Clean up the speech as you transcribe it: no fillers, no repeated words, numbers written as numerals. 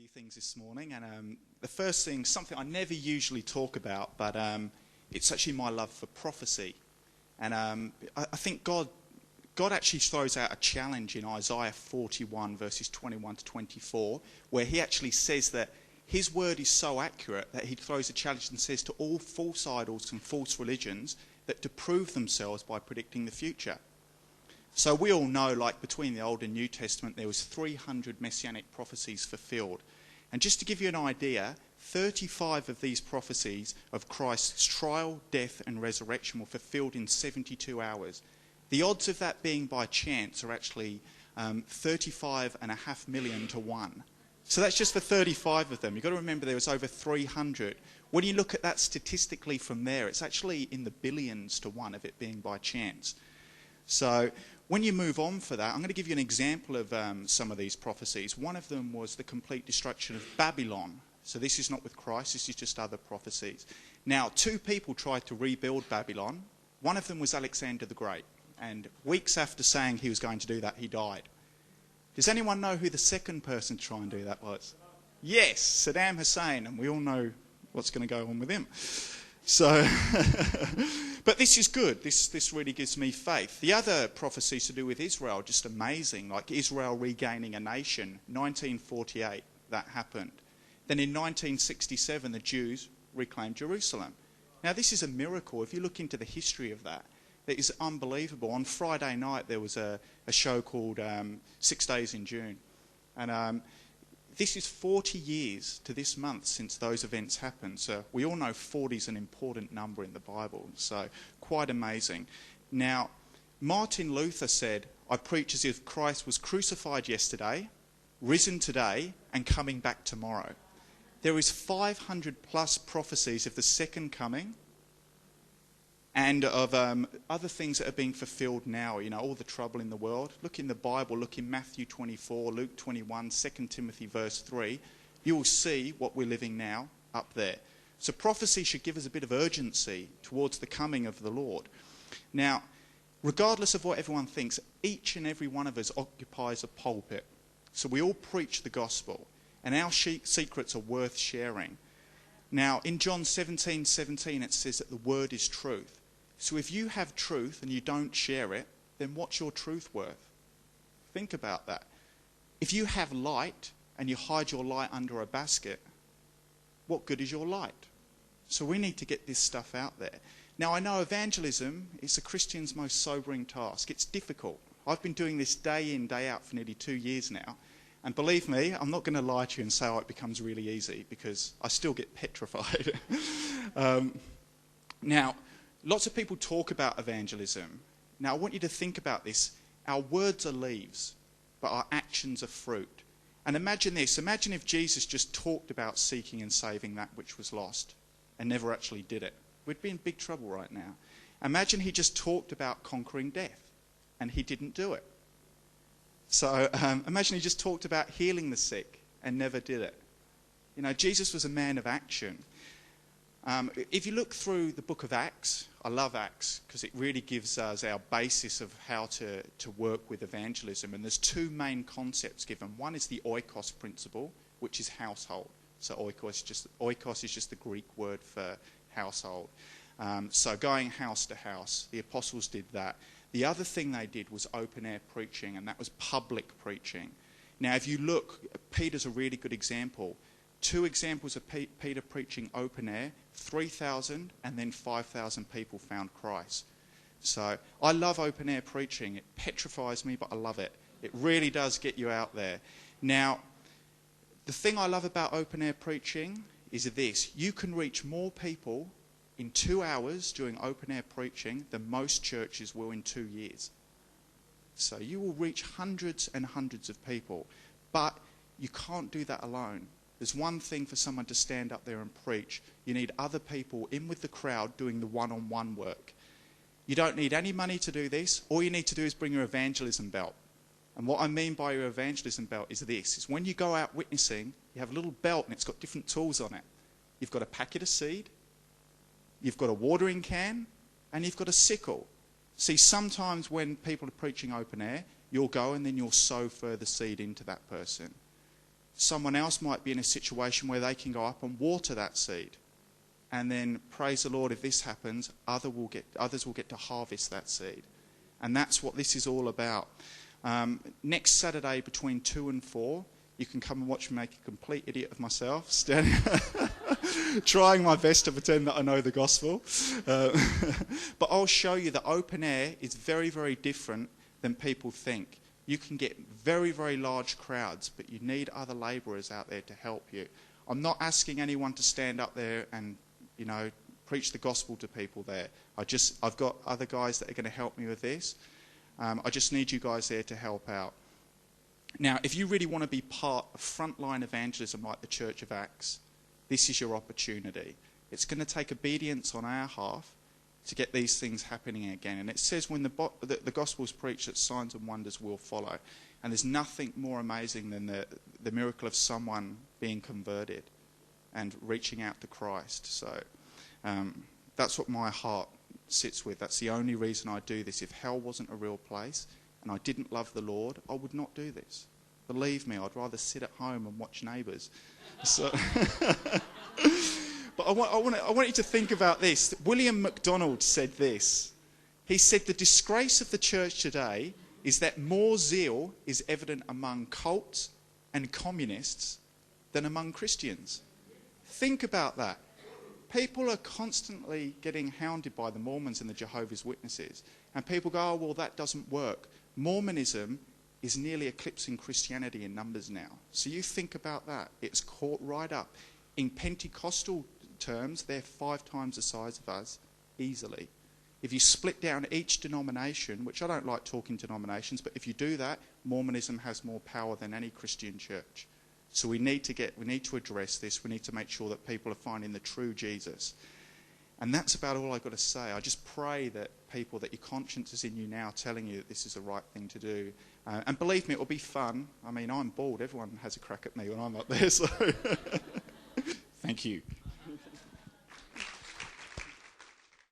few things this morning, and the first thing, something I never usually talk about, but it's actually my love for prophecy. And I think God actually throws out a challenge in Isaiah 41 verses 21 to 24, where he actually says that his word is so accurate that he throws a challenge and says to all false idols and false religions that to prove themselves by predicting the future. So we all know, like between the Old and New Testament, there was 300 messianic prophecies fulfilled. And just to give you an idea, 35 of these prophecies of Christ's trial, death and resurrection were fulfilled in 72 hours. The odds of that being by chance are actually 35.5 million to 1. So that's just for 35 of them. You've got to remember there was over 300. When you look at that statistically from there, it's actually in the billions to 1 of it being by chance. So when you move on for that, I'm going to give you an example of some of these prophecies. One of them was the complete destruction of Babylon. So this is not with Christ, this is just other prophecies. Now, 2 people tried to rebuild Babylon. One of them was Alexander the Great. And weeks after saying he was going to do that, he died. Does anyone know who the second person to try and do that was? Yes, Saddam Hussein, and we all know what's going to go on with him. So, but this is good. This really gives me faith. The other prophecies to do with Israel, just amazing, like Israel regaining a nation. 1948, that happened. Then in 1967, the Jews reclaimed Jerusalem. Now, this is a miracle. If you look into the history of that, it is unbelievable. On Friday night, there was a show called 6 Days in June. And this is 40 years to this month since those events happened. So we all know 40 is an important number in the Bible. So quite amazing. Now, Martin Luther said, "I preach as if Christ was crucified yesterday, risen today, and coming back tomorrow." There is 500 plus prophecies of the second coming and of other things that are being fulfilled now, you know, all the trouble in the world. Look in the Bible, look in Matthew 24, Luke 21, 2 Timothy verse 3. You will see what we're living now up there. So prophecy should give us a bit of urgency towards the coming of the Lord. Now, regardless of what everyone thinks, each and every one of us occupies a pulpit. So we all preach the gospel, and our secrets are worth sharing. Now, in John 17:17, it says that the word is truth. So if you have truth and you don't share it, then what's your truth worth? Think about that. If you have light and you hide your light under a basket, what good is your light? So we need to get this stuff out there. Now, I know evangelism is a Christian's most sobering task. It's difficult. I've been doing this day in, day out for nearly 2 years now. And believe me, I'm not going to lie to you and say, oh, it becomes really easy, because I still get petrified. Now, lots of people talk about evangelism. Now, I want you to think about this. Our words are leaves, but our actions are fruit. And imagine this. Imagine if Jesus just talked about seeking and saving that which was lost and never actually did it. We'd be in big trouble right now. Imagine he just talked about conquering death and he didn't do it. So imagine he just talked about healing the sick and never did it. You know, Jesus was a man of action. If you look through the book of Acts, I love Acts because it really gives us our basis of how to work with evangelism. And there's 2 main concepts given. One is the oikos principle, which is household. So oikos is just the Greek word for household. So going house to house, the apostles did that. The other thing they did was open-air preaching, and that was public preaching. Now, if you look, Peter's a really good example. 2 examples of Peter preaching open-air, 3,000 and then 5,000 people found Christ. So I love open-air preaching. It petrifies me, but I love it. It really does get you out there. Now, the thing I love about open-air preaching is this. You can reach more people in 2 hours doing open-air preaching than most churches will in 2 years. So you will reach hundreds and hundreds of people, but you can't do that alone. There's one thing for someone to stand up there and preach. You need other people in with the crowd doing the one-on-one work. You don't need any money to do this. All you need to do is bring your evangelism belt. And what I mean by your evangelism belt is this. It's when you go out witnessing, you have a little belt and it's got different tools on it. You've got a packet of seed, you've got a watering can, and you've got a sickle. See, sometimes when people are preaching open air, you'll go and then you'll sow further seed into that person. Someone else might be in a situation where they can go up and water that seed. And then, praise the Lord, if this happens, others will get to harvest that seed. And that's what this is all about. Next Saturday between 2 and 4, you can come and watch me make a complete idiot of myself, standing trying my best to pretend that I know the gospel. But I'll show you that open air is very, very different than people think. You can get very, very large crowds, but you need other labourers out there to help you. I'm not asking anyone to stand up there and, preach the gospel to people there. I've got other guys that are going to help me with this. I just need you guys there to help out. Now, if you really want to be part of frontline evangelism like the Church of Acts, this is your opportunity. It's going to take obedience on our half to get these things happening again. And it says when the gospel is preached that signs and wonders will follow. And there's nothing more amazing than the miracle of someone being converted and reaching out to Christ. So that's what my heart sits with. That's the only reason I do this. If hell wasn't a real place and I didn't love the Lord, I would not do this. Believe me, I'd rather sit at home and watch Neighbours. So but I want you to think about this. William MacDonald said this. He said, the disgrace of the church today is that more zeal is evident among cults and communists than among Christians. Think about that. People are constantly getting hounded by the Mormons and the Jehovah's Witnesses. And people go, oh, well, that doesn't work. Mormonism is nearly eclipsing Christianity in numbers now. So you think about that. It's caught right up. In Pentecostal terms, they're 5 times the size of us, easily. If you split down each denomination, which I don't like talking denominations, but if you do that, Mormonism has more power than any Christian church. So we need to address this. We need to make sure that people are finding the true Jesus. And that's about all I've got to say. I just pray that your conscience is in you now telling you that this is the right thing to do. And believe me, it'll be fun. I mean, I'm bored. Everyone has a crack at me when I'm up there. So thank you.